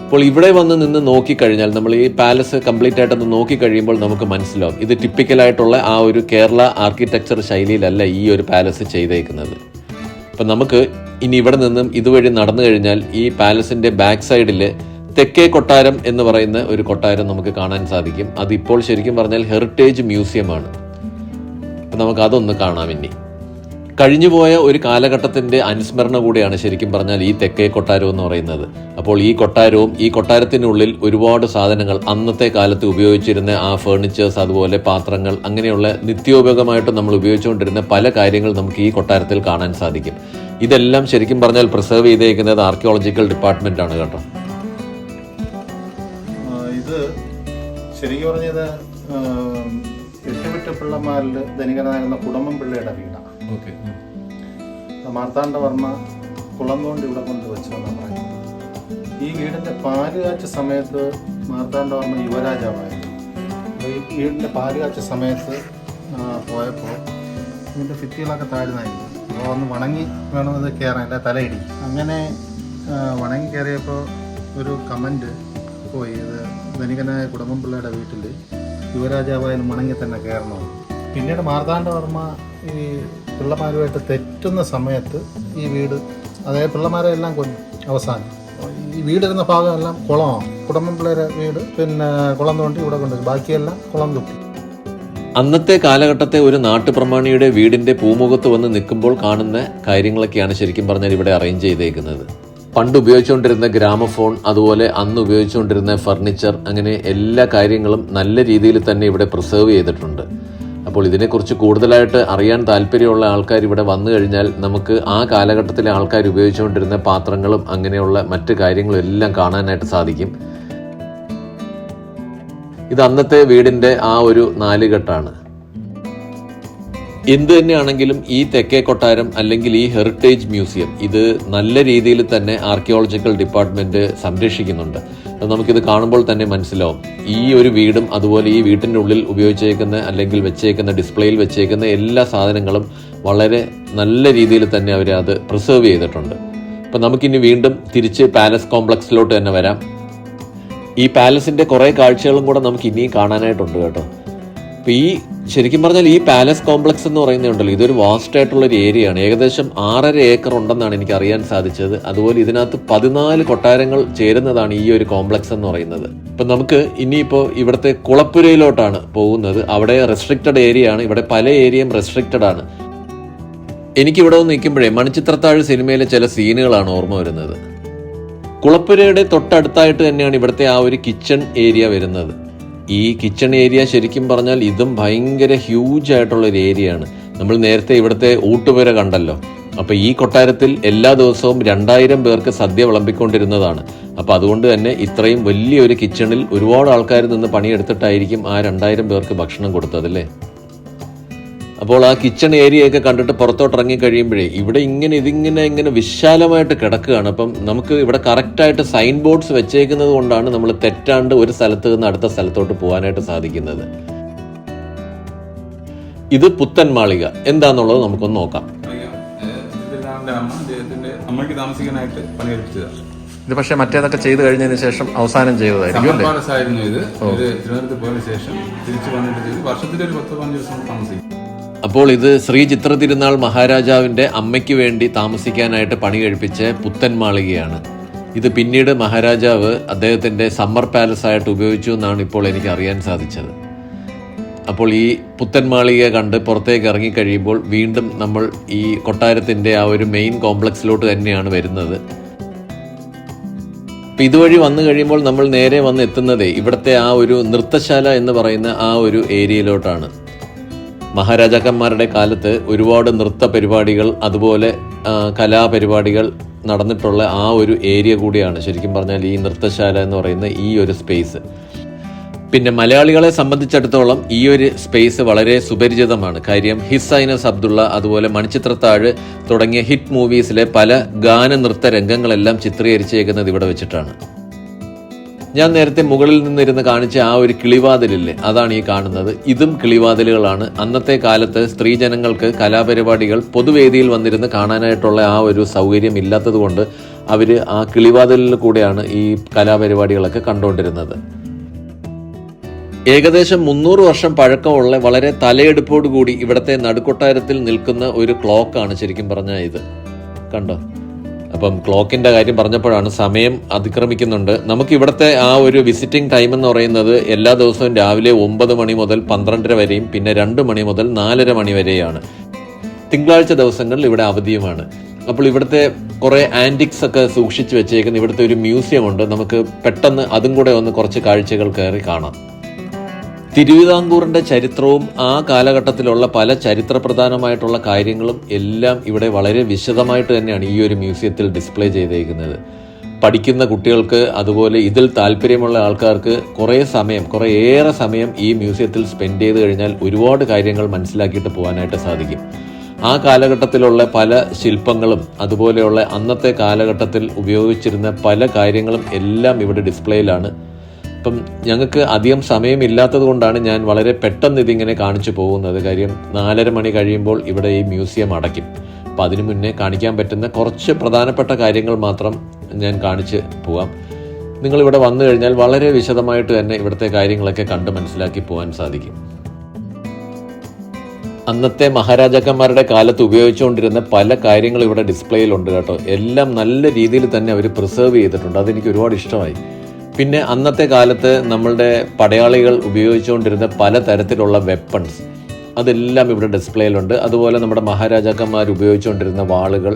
അപ്പോൾ ഇവിടെ വന്ന് നിന്ന് നോക്കിക്കഴിഞ്ഞാൽ നമ്മൾ ഈ പാലസ് കംപ്ലീറ്റ് ആയിട്ടൊന്ന് നോക്കിക്കഴിയുമ്പോൾ നമുക്ക് മനസ്സിലാവും ഇത് ടിപ്പിക്കലായിട്ടുള്ള ആ ഒരു കേരള ആർക്കിടെക്ചർ ശൈലിയിലല്ല ഈ ഒരു പാലസ് ചെയ്തേക്കുന്നത്. അപ്പം നമുക്ക് ഇനി ഇവിടെ നിന്നും ഇതുവഴി നടന്നു കഴിഞ്ഞാൽ ഈ പാലസിന്റെ ബാക്ക് സൈഡിൽ തെക്കേ കൊട്ടാരം എന്ന് പറയുന്ന ഒരു കൊട്ടാരം നമുക്ക് കാണാൻ സാധിക്കും. അതിപ്പോൾ ശരിക്കും പറഞ്ഞാൽ ഹെറിറ്റേജ് മ്യൂസിയമാണ്. അപ്പം നമുക്ക് അതൊന്ന് കാണാം. ഇനി കഴിഞ്ഞുപോയ ഒരു കാലഘട്ടത്തിന്റെ അനുസ്മരണ കൂടിയാണ് ശരിക്കും പറഞ്ഞാൽ ഈ തെക്കേ കൊട്ടാരം എന്ന് പറയുന്നത്. അപ്പോൾ ഈ കൊട്ടാരവും ഈ കൊട്ടാരത്തിനുള്ളിൽ ഒരുപാട് സാധനങ്ങൾ അന്നത്തെ കാലത്ത് ഉപയോഗിച്ചിരുന്ന ആ ഫേർണിച്ചേഴ്സ്, അതുപോലെ പാത്രങ്ങൾ, അങ്ങനെയുള്ള നിത്യോപയോഗമായിട്ട് നമ്മൾ ഉപയോഗിച്ചുകൊണ്ടിരുന്ന പല കാര്യങ്ങൾ നമുക്ക് ഈ കൊട്ടാരത്തിൽ കാണാൻ സാധിക്കും. ഇതെല്ലാം ശരിക്കും പറഞ്ഞാൽ പ്രിസർവ് ചെയ്തേക്കുന്നത് ആർക്കിയോളജിക്കൽ ഡിപ്പാർട്ട്മെന്റ് ആണ് കേട്ടോ. ഇത് ശരിക്കും പറഞ്ഞത് എട്ടുപിറ്റപ്പിള്ളമാരിൽ ധനികനായിരുന്ന കുടമൻ പിള്ളയുടെ വീടാണ്. ഓക്കെ. മാർത്താണ്ഡവർമ്മ കുളന്നുകൊണ്ട് ഇവിടെ കൊണ്ട് വെച്ചതെന്നാണ് പറയുന്നത്. ഈ വീടിൻ്റെ പാലുകാച്ച സമയത്ത് മാർത്താണ്ഡവർമ്മ യുവരാജാവായിരുന്നു. അപ്പോൾ ഈ വീടിൻ്റെ പാലുകാച്ച സമയത്ത് പോയപ്പോൾ ഇതിൻ്റെ ഭിത്തികളൊക്കെ താഴ്ന്നായിരുന്നു. അപ്പോൾ ഒന്ന് വണങ്ങി വേണം ഇത് കയറാൻ, എൻ്റെ തലയിടി. അങ്ങനെ വണങ്ങി കയറിയപ്പോൾ ഒരു കമൻറ്റ് പോയി, ഇത് ധനികനായ കുടമൻപിള്ളയുടെ വീട്ടിൽ യുവരാജാവായാലും വണങ്ങി തന്നെ കയറണമെന്ന്. പിന്നീട് മാർത്താണ്ഡവർമ്മ ഈ പിള്ളമാരുമായിട്ട് തെറ്റുന്ന സമയത്ത് ഈ വീട്, അതായത് പിള്ളമാരെ എല്ലാം കൊല്ലും. അവസാനം ഈ വീടിരുന്ന ഭാഗമെല്ലാം കുളമാണ്. കുടമൻപിള്ളയുടെ വീട് പിന്നെ കുളം തോണ്ടി ഇവിടെ കൊണ്ടുവരും, ബാക്കിയെല്ലാം കുളം തുട്ടി. അന്നത്തെ കാലഘട്ടത്തെ ഒരു നാട്ടുപ്രമാണിയുടെ വീടിന്റെ പൂമുഖത്ത് വന്ന് നിൽക്കുമ്പോൾ കാണുന്ന കാര്യങ്ങളൊക്കെയാണ് ശരിക്കും പറഞ്ഞാൽ ഇവിടെ അറേഞ്ച് ചെയ്തേക്കുന്നത്. പണ്ട് ഉപയോഗിച്ചുകൊണ്ടിരുന്ന ഗ്രാമഫോൺ, അതുപോലെ അന്ന് ഉപയോഗിച്ചുകൊണ്ടിരുന്ന ഫർണിച്ചർ, അങ്ങനെ എല്ലാ കാര്യങ്ങളും നല്ല രീതിയിൽ തന്നെ ഇവിടെ പ്രിസർവ് ചെയ്തിട്ടുണ്ട്. അപ്പോൾ ഇതിനെക്കുറിച്ച് കൂടുതലായിട്ട് അറിയാൻ താല്പര്യമുള്ള ആൾക്കാർ ഇവിടെ വന്നു കഴിഞ്ഞാൽ നമുക്ക് ആ കാലഘട്ടത്തിലെ ആൾക്കാർ ഉപയോഗിച്ചുകൊണ്ടിരുന്ന പാത്രങ്ങളും അങ്ങനെയുള്ള മറ്റു കാര്യങ്ങളും എല്ലാം കാണാനായിട്ട് സാധിക്കും. ഇത് അന്നത്തെ വീടിന്റെ ആ ഒരു നാലുകെട്ടാണ്. എന്തു തന്നെയാണെങ്കിലും ഈ തെക്കേ കൊട്ടാരം അല്ലെങ്കിൽ ഈ ഹെറിറ്റേജ് മ്യൂസിയം ഇത് നല്ല രീതിയിൽ തന്നെ ആർക്കിയോളജിക്കൽ ഡിപ്പാർട്ട്മെന്റ് സംരക്ഷിക്കുന്നുണ്ട്. അത് നമുക്കിത് കാണുമ്പോൾ തന്നെ മനസ്സിലാവും. ഈ ഒരു വീടും അതുപോലെ ഈ വീട്ടിൻ്റെ ഉള്ളിൽ ഉപയോഗിച്ചേക്കുന്ന അല്ലെങ്കിൽ വെച്ചേക്കുന്ന ഡിസ്പ്ലേയിൽ വെച്ചേക്കുന്ന എല്ലാ സാധനങ്ങളും വളരെ നല്ല രീതിയിൽ തന്നെ അവർ അത് പ്രിസർവ് ചെയ്തിട്ടുണ്ട്. അപ്പം നമുക്കിനി വീണ്ടും തിരിച്ച് പാലസ് കോംപ്ലക്സിലോട്ട് തന്നെ വരാം. ഈ പാലസിൻ്റെ കുറേ കാഴ്ചകളും കൂടെ നമുക്ക് ഇനിയും കാണാനായിട്ടുണ്ട് കേട്ടോ. അപ്പോൾ ഈ ശരിക്കും പറഞ്ഞാൽ ഈ പാലസ് കോംപ്ലക്സ് എന്ന് പറയുന്നുണ്ടല്ലോ, ഇതൊരു വാസ്റ്റ് ആയിട്ടുള്ളൊരു ഏരിയയാണ്. ഏകദേശം 6.5 ഏക്കർ ഉണ്ടെന്നാണ് എനിക്ക് അറിയാൻ സാധിച്ചത്. അതുപോലെ ഇതിനകത്ത് 14 കൊട്ടാരങ്ങൾ ചേരുന്നതാണ് ഈ ഒരു കോംപ്ലക്സ് എന്ന് പറയുന്നത്. ഇപ്പം നമുക്ക് ഇനിയിപ്പോൾ ഇവിടുത്തെ കുളപ്പുരയിലോട്ടാണ് പോകുന്നത്. അവിടെ റെസ്ട്രിക്റ്റഡ് ഏരിയ ആണ്. ഇവിടെ പല ഏരിയയും റെസ്ട്രിക്റ്റഡ് ആണ്. എനിക്കിവിടെ ഒന്ന് നിൽക്കുമ്പോഴേ മണിച്ചിത്രത്താഴ് സിനിമയിലെ ചില സീനുകളാണ് ഓർമ്മ വരുന്നത്. കുളപ്പുരയുടെ തൊട്ടടുത്തായിട്ട് തന്നെയാണ് ഇവിടുത്തെ ആ ഒരു കിച്ചൺ ഏരിയ വരുന്നത്. ഈ കിച്ചൺ ഏരിയ ശരിക്കും പറഞ്ഞാൽ ഇതും ഭയങ്കര ഹ്യൂജ് ആയിട്ടുള്ളൊരു ഏരിയയാണ്. നമ്മൾ നേരത്തെ ഇവിടുത്തെ ഊട്ടുപുര കണ്ടല്ലോ. അപ്പോൾ ഈ കൊട്ടാരത്തിൽ എല്ലാ ദിവസവും 2000 പേർക്ക് സദ്യ വിളമ്പിക്കൊണ്ടിരുന്നതാണ്. അപ്പോൾ അതുകൊണ്ട് തന്നെ ഇത്രയും വലിയൊരു കിച്ചണിൽ ഒരുപാട് ആൾക്കാർ നിന്ന് പണിയെടുത്തിട്ടായിരിക്കും ആ 2000 പേർക്ക് ഭക്ഷണം കൊടുത്തത് അല്ലേ. അപ്പോൾ ആ കിച്ചൺ ഏരിയയൊക്കെ കണ്ടിട്ട് പുറത്തോട്ട് ഇറങ്ങി കഴിയുമ്പോഴേ ഇവിടെ ഇതിങ്ങനെ വിശാലമായിട്ട് കിടക്കുകയാണ്. അപ്പം നമുക്ക് ഇവിടെ കറക്റ്റായിട്ട് സൈൻ ബോർഡ്സ് വെച്ചേക്കുന്നത് കൊണ്ടാണ് നമ്മൾ തെറ്റാണ്ട് ഒരു സ്ഥലത്ത് നിന്ന് അടുത്ത സ്ഥലത്തോട്ട് പോകാനായിട്ട് സാധിക്കുന്നത്. ഇത് പുത്തൻ മാളിക എന്താന്നുള്ളത് നമുക്കൊന്ന് നോക്കാം. അമ്മയ്ക്ക് താമസിക്കാനായിട്ട് പണിയെടുപ്പിച്ചതാണ് ഇത്. പക്ഷേ മറ്റേതൊക്കെ ചെയ്ത് കഴിഞ്ഞതിന് ശേഷം അവസാനം ചെയ്തതായിരിക്കും. ഇത് തിരുവനന്തപുരത്ത് പോയതിനു ശേഷം തിരിച്ചു വന്നിട്ട് ചെയ്ത് വർഷത്തിലൊരു 10-15 ദിവസം താമസിക്കും. അപ്പോൾ ഇത് ശ്രീ ചിത്ര തിരുനാൾ മഹാരാജാവിൻ്റെ അമ്മയ്ക്ക് വേണ്ടി താമസിക്കാനായിട്ട് പണി കഴിപ്പിച്ച പുത്തൻ മാളികയാണ്. ഇത് പിന്നീട് മഹാരാജാവ് അദ്ദേഹത്തിൻ്റെ സമ്മർ പാലസ് ആയിട്ട് ഉപയോഗിച്ചു എന്നാണ് ഇപ്പോൾ എനിക്ക് അറിയാൻ സാധിച്ചത്. അപ്പോൾ ഈ പുത്തൻ മാളിക കണ്ട് പുറത്തേക്ക് ഇറങ്ങിക്കഴിയുമ്പോൾ വീണ്ടും നമ്മൾ ഈ കൊട്ടാരത്തിൻ്റെ ആ ഒരു മെയിൻ കോംപ്ലക്സിലോട്ട് തന്നെയാണ് വരുന്നത്. അപ്പം ഇതുവഴി വന്നു കഴിയുമ്പോൾ നമ്മൾ നേരെ വന്ന് എത്തുന്നതേ ഇവിടുത്തെ ആ ഒരു നൃത്തശാല എന്ന് പറയുന്ന ആ ഒരു ഏരിയയിലോട്ടാണ്. മഹാരാജാക്കന്മാരുടെ കാലത്ത് ഒരുപാട് നൃത്ത പരിപാടികൾ അതുപോലെ കലാപരിപാടികൾ നടന്നിട്ടുള്ള ആ ഒരു ഏരിയ കൂടിയാണ് ശരിക്കും പറഞ്ഞാൽ ഈ നൃത്തശാല എന്ന് പറയുന്ന ഈ ഒരു സ്പേസ്. പിന്നെ മലയാളികളെ സംബന്ധിച്ചിടത്തോളം ഈ ഒരു സ്പേസ് വളരെ സുപരിചിതമാണ്. കാര്യം ഹിസ് ഹൈനസ് അബ്ദുള്ള അതുപോലെ മണിച്ചിത്രത്താഴ് തുടങ്ങിയ ഹിറ്റ് മൂവീസിലെ പല ഗാനനൃത്ത രംഗങ്ങളെല്ലാം ചിത്രീകരിച്ചേക്കുന്നത് ഇവിടെ വെച്ചിട്ടാണ്. ഞാൻ നേരത്തെ മുകളിൽ നിന്നിരുന്ന് കാണിച്ച ആ ഒരു കിളിവാതിലില്ലേ, അതാണ് ഈ കാണുന്നത്. ഇതും കിളിവാതിലുകളാണ്. അന്നത്തെ കാലത്ത് സ്ത്രീജനങ്ങൾക്ക് കലാപരിപാടികൾ പൊതുവേദിയിൽ വന്നിരുന്ന് കാണാനായിട്ടുള്ള ആ ഒരു സൗകര്യം ഇല്ലാത്തത് കൊണ്ട് അവർ ആ കിളിവാതിലിൽ കൂടെയാണ് ഈ കലാപരിപാടികളൊക്കെ കണ്ടുകൊണ്ടിരുന്നത്. ഏകദേശം 300 വർഷം പഴക്കമുള്ള വളരെ തലയെടുപ്പോടുകൂടി ഇവിടുത്തെ നടുക്കൊട്ടാരത്തിൽ നിൽക്കുന്ന ഒരു ക്ലോക്കാണ് ശരിക്കും പറഞ്ഞാൽ ഇത്. കണ്ടോ? അപ്പം ക്ലോക്കിൻ്റെ കാര്യം പറഞ്ഞപ്പോഴാണ് സമയം അതിക്രമിക്കുന്നുണ്ട്. നമുക്ക് ഇവിടുത്തെ ആ ഒരു വിസിറ്റിംഗ് ടൈം എന്ന് പറയുന്നത് എല്ലാ ദിവസവും രാവിലെ 9 മണി മുതൽ 12:30 വരെയും പിന്നെ 2 മണി മുതൽ 4:30 മണി വരെയാണ്. തിങ്കളാഴ്ച ദിവസങ്ങളിൽ ഇവിടെ അവധിയുമാണ്. അപ്പോൾ ഇവിടുത്തെ കുറേ ആൻറ്റിക്സ് ഒക്കെ സൂക്ഷിച്ച് വെച്ചേക്കുന്ന ഇവിടുത്തെ ഒരു മ്യൂസിയം ഉണ്ട്. നമുക്ക് പെട്ടെന്ന് അതും കൂടെ ഒന്ന് കുറച്ച് കാഴ്ചകൾ കയറി കാണാം. തിരുവിതാംകൂറിൻ്റെ ചരിത്രവും ആ കാലഘട്ടത്തിലുള്ള പല ചരിത്രപ്രധാനമായിട്ടുള്ള കാര്യങ്ങളും എല്ലാം ഇവിടെ വളരെ വിശദമായിട്ട് തന്നെയാണ് ഈ ഒരു മ്യൂസിയത്തിൽ ഡിസ്പ്ലേ ചെയ്തേക്കുന്നത്. പഠിക്കുന്ന കുട്ടികൾക്ക് അതുപോലെ ഇതിൽ താല്പര്യമുള്ള ആൾക്കാർക്ക് കുറേയേറെ സമയം ഈ മ്യൂസിയത്തിൽ സ്പെൻഡ് ചെയ്ത് കഴിഞ്ഞാൽ ഒരുപാട് കാര്യങ്ങൾ മനസ്സിലാക്കിയിട്ട് പോകാനായിട്ട് സാധിക്കും. ആ കാലഘട്ടത്തിലുള്ള പല ശില്പങ്ങളും അതുപോലെയുള്ള അന്നത്തെ കാലഘട്ടത്തിൽ ഉപയോഗിച്ചിരുന്ന പല കാര്യങ്ങളും എല്ലാം ഇവിടെ ഡിസ്പ്ലേയിലാണ്. ഇപ്പം ഞങ്ങൾക്ക് അധികം സമയമില്ലാത്തത് കൊണ്ടാണ് ഞാൻ വളരെ പെട്ടെന്ന് ഇതിങ്ങനെ കാണിച്ചു പോകുന്നത്. കാര്യം 4:30 മണി കഴിയുമ്പോൾ ഇവിടെ ഈ മ്യൂസിയം അടയ്ക്കും. അപ്പോൾ അതിനു മുന്നേ കാണിക്കാൻ പറ്റുന്ന കുറച്ച് പ്രധാനപ്പെട്ട കാര്യങ്ങൾ മാത്രം ഞാൻ കാണിച്ച് പോകാം. നിങ്ങളിവിടെ വന്നു കഴിഞ്ഞാൽ വളരെ വിശദമായിട്ട് തന്നെ ഇവിടുത്തെ കാര്യങ്ങളൊക്കെ കണ്ട് മനസ്സിലാക്കി പോകാൻ സാധിക്കും. അന്നത്തെ മഹാരാജാക്കന്മാരുടെ കാലത്ത് ഉപയോഗിച്ചുകൊണ്ടിരുന്ന പല കാര്യങ്ങളും ഇവിടെ ഡിസ്പ്ലേയിലുണ്ട് കേട്ടോ. എല്ലാം നല്ല രീതിയിൽ തന്നെ അവർ പ്രിസർവ് ചെയ്തിട്ടുണ്ട്. അതെനിക്ക് ഒരുപാട് ഇഷ്ടമായി. പിന്നെ അന്നത്തെ കാലത്ത് നമ്മളുടെ പടയാളികൾ ഉപയോഗിച്ചുകൊണ്ടിരുന്ന പല തരത്തിലുള്ള വെപ്പൺസ് അതെല്ലാം ഇവിടെ ഡിസ്പ്ലേയിലുണ്ട്. അതുപോലെ നമ്മുടെ മഹാരാജാക്കന്മാർ ഉപയോഗിച്ചുകൊണ്ടിരുന്ന വാളുകൾ,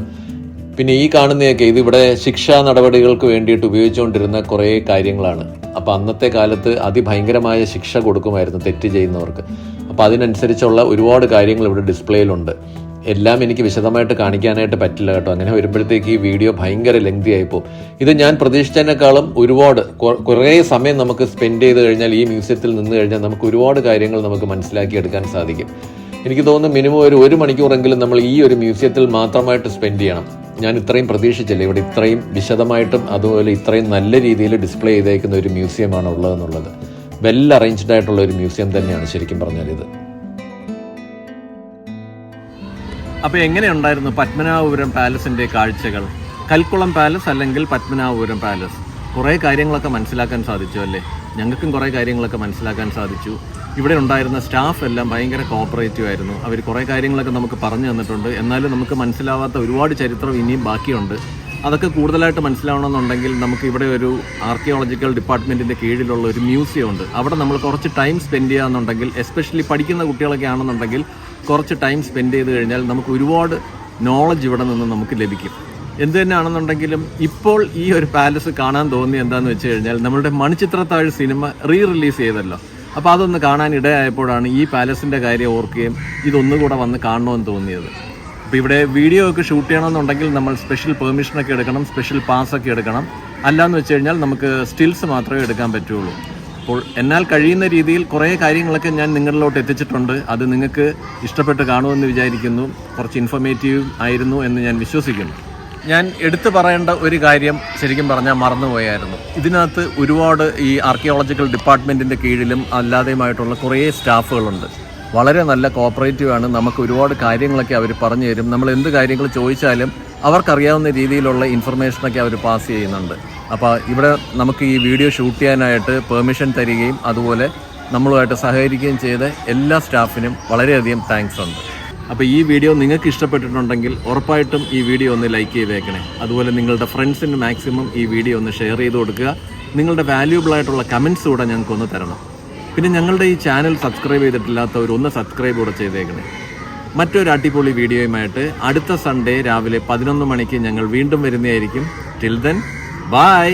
പിന്നെ ഈ കാണുന്നതൊക്കെ ഇതിവിടെ ശിക്ഷാ നടപടികൾക്ക് വേണ്ടിയിട്ട് ഉപയോഗിച്ചുകൊണ്ടിരുന്ന കുറേ കാര്യങ്ങളാണ്. അപ്പോൾ അന്നത്തെ കാലത്ത് അതിഭയങ്കരമായ ശിക്ഷ കൊടുക്കുമായിരുന്നു തെറ്റ് ചെയ്യുന്നവർക്ക്. അപ്പോൾ അതിനനുസരിച്ചുള്ള ഒരുപാട് കാര്യങ്ങൾ ഇവിടെ ഡിസ്പ്ലേയിലുണ്ട്. എല്ലാം എനിക്ക് വിശദമായിട്ട് കാണിക്കാനായിട്ട് പറ്റില്ല കേട്ടോ. അങ്ങനെ വരുമ്പോഴത്തേക്ക് ഈ വീഡിയോ ഭയങ്കര ലെങ്തി ആയിപ്പോൾ. ഇത് ഞാൻ പ്രതീക്ഷിച്ചതിനേക്കാളും ഒരുപാട് കുറേ സമയം നമുക്ക് സ്പെൻഡ് ചെയ്ത് കഴിഞ്ഞാൽ ഈ മ്യൂസിയത്തിൽ നിന്ന് കഴിഞ്ഞാൽ നമുക്ക് ഒരുപാട് കാര്യങ്ങൾ നമുക്ക് മനസ്സിലാക്കിയെടുക്കാൻ സാധിക്കും. എനിക്ക് തോന്നുന്നു മിനിമം ഒരു മണിക്കൂറെങ്കിലും നമ്മൾ ഈ ഒരു മ്യൂസിയത്തിൽ മാത്രമായിട്ട് സ്പെൻഡ് ചെയ്യണം. ഞാൻ ഇത്രയും പ്രതീക്ഷിച്ചില്ല ഇവിടെ ഇത്രയും വിശദമായിട്ടും അതുപോലെ ഇത്രയും നല്ല രീതിയിൽ ഡിസ്പ്ലേ ചെയ്തേക്കുന്ന ഒരു മ്യൂസിയമാണ് ഉള്ളതെന്നുള്ളത്. വെൽ അറേഞ്ച്ഡ് ആയിട്ടുള്ള ഒരു മ്യൂസിയം തന്നെയാണ് ശരിക്കും പറഞ്ഞാൽ ഇത്. അപ്പോൾ എങ്ങനെയുണ്ടായിരുന്നു പത്മനാഭപുരം പാലസിൻ്റെ കാഴ്ചകൾ? കൽക്കുളം പാലസ് അല്ലെങ്കിൽ പത്മനാഭപുരം പാലസ്, കുറേ കാര്യങ്ങളൊക്കെ മനസ്സിലാക്കാൻ സാധിച്ചു അല്ലേ? ഞങ്ങൾക്കും കുറേ കാര്യങ്ങളൊക്കെ മനസ്സിലാക്കാൻ സാധിച്ചു. ഇവിടെ ഉണ്ടായിരുന്ന സ്റ്റാഫ് എല്ലാം ഭയങ്കര കോപ്പറേറ്റീവ് ആയിരുന്നു. അവർ കുറേ കാര്യങ്ങളൊക്കെ നമുക്ക് പറഞ്ഞു തന്നിട്ടുണ്ട്. എന്നാലും നമുക്ക് മനസ്സിലാവാത്ത ഒരുപാട് ചരിത്രം ഇനിയും ബാക്കിയുണ്ട്. അതൊക്കെ കൂടുതലായിട്ട് മനസ്സിലാവണമെന്നുണ്ടെങ്കിൽ നമുക്ക് ഇവിടെ ഒരു ആർക്കിയോളജിക്കൽ ഡിപ്പാർട്ട്മെൻറ്റിൻ്റെ കീഴിലുള്ള ഒരു മ്യൂസിയം ഉണ്ട്. അവിടെ നമ്മൾ കുറച്ച് ടൈം സ്പെൻഡ് ചെയ്യാമെന്നുണ്ടെങ്കിൽ, എസ്പെഷ്യലി പഠിക്കുന്ന കുട്ടികളൊക്കെ ആണെന്നുണ്ടെങ്കിൽ കുറച്ച് ടൈം സ്പെൻഡ് ചെയ്ത് കഴിഞ്ഞാൽ നമുക്ക് ഒരുപാട് നോളജ് ഇവിടെ നിന്ന് നമുക്ക് ലഭിക്കും. എന്ത് തന്നെയാണെന്നുണ്ടെങ്കിലും ഇപ്പോൾ ഈ ഒരു പാലസ് കാണാൻ തോന്നി എന്താണെന്ന് വെച്ച് കഴിഞ്ഞാൽ നമ്മളുടെ മണിച്ചിത്രത്താഴ് സിനിമ റിലീസ് ചെയ്തല്ലോ. അപ്പോൾ അതൊന്ന് കാണാൻ ഇടയായപ്പോഴാണ് ഈ പാലസിൻ്റെ കാര്യം ഓർക്കുകയും ഇതൊന്നുകൂടെ വന്ന് കാണണമെന്ന് തോന്നിയത്. അപ്പോൾ ഇവിടെ വീഡിയോ ഒക്കെ ഷൂട്ട് ചെയ്യണമെന്നുണ്ടെങ്കിൽ നമ്മൾ സ്പെഷ്യൽ പെർമിഷനൊക്കെ എടുക്കണം, സ്പെഷ്യൽ പാസ്സൊക്കെ എടുക്കണം. അല്ലാന്ന് വെച്ച് കഴിഞ്ഞാൽ നമുക്ക് സ്റ്റിൽസ് മാത്രമേ എടുക്കാൻ പറ്റുള്ളൂ. അപ്പോൾ എന്നാൽ കഴിയുന്ന രീതിയിൽ കുറേ കാര്യങ്ങളൊക്കെ ഞാൻ നിങ്ങളിലോട്ട് എത്തിച്ചിട്ടുണ്ട്. അത് നിങ്ങൾക്ക് ഇഷ്ടപ്പെട്ട് കാണുമെന്ന് വിചാരിക്കുന്നു. കുറച്ച് ഇൻഫോർമേറ്റീവ് ആയിരുന്നു എന്ന് ഞാൻ വിശ്വസിക്കുന്നു. ഞാൻ എടുത്തു പറയേണ്ട ഒരു കാര്യം ശരിക്കും പറഞ്ഞാൽ മറന്നുപോയായിരുന്നു. ഇതിനകത്ത് ഒരുപാട് ഈ ആർക്കിയോളജിക്കൽ ഡിപ്പാർട്ട്മെൻറ്റിൻ്റെ കീഴിലും അല്ലാതെയുമായിട്ടുള്ള കുറേ സ്റ്റാഫുകളുണ്ട്. വളരെ നല്ല കോപ്പറേറ്റീവാണ്. നമുക്ക് ഒരുപാട് കാര്യങ്ങളൊക്കെ അവർ പറഞ്ഞു തരും. നമ്മൾ എന്ത് കാര്യങ്ങൾ ചോദിച്ചാലും അവർക്കറിയാവുന്ന രീതിയിലുള്ള ഇൻഫർമേഷനൊക്കെ അവർ പാസ് ചെയ്യുന്നുണ്ട്. അപ്പോൾ ഇവിടെ നമുക്ക് ഈ വീഡിയോ ഷൂട്ട് ചെയ്യാനായിട്ട് പെർമിഷൻ തരികയും അതുപോലെ നമ്മളുമായിട്ട് സഹകരിക്കുകയും ചെയ്ത എല്ലാ സ്റ്റാഫിനും വളരെയധികം താങ്ക്സ് ഉണ്ട്. അപ്പോൾ ഈ വീഡിയോ നിങ്ങൾക്ക് ഇഷ്ടപ്പെട്ടിട്ടുണ്ടെങ്കിൽ ഉറപ്പായിട്ടും ഈ വീഡിയോ ഒന്ന് ലൈക്ക് ചെയ്തേക്കണേ. അതുപോലെ നിങ്ങളുടെ ഫ്രണ്ട്സിന് മാക്സിമം ഈ വീഡിയോ ഒന്ന് ഷെയർ ചെയ്ത് കൊടുക്കുക. നിങ്ങളുടെ വാല്യൂബിൾ ആയിട്ടുള്ള കമൻറ്റ്സ് കൂടെ ഞങ്ങൾക്കൊന്ന് തരണം. പിന്നെ ഞങ്ങളുടെ ഈ ചാനൽ സബ്സ്ക്രൈബ് ചെയ്തിട്ടില്ലാത്തവരൊന്ന് സബ്സ്ക്രൈബ് കൂടെ ചെയ്തേക്കണേ. മറ്റൊരു അടിപൊളി വീഡിയോയുമായിട്ട് അടുത്ത സൺഡേ രാവിലെ 11 മണിക്ക് ഞങ്ങൾ വീണ്ടും വരുന്നതായിരിക്കും. Till then bye.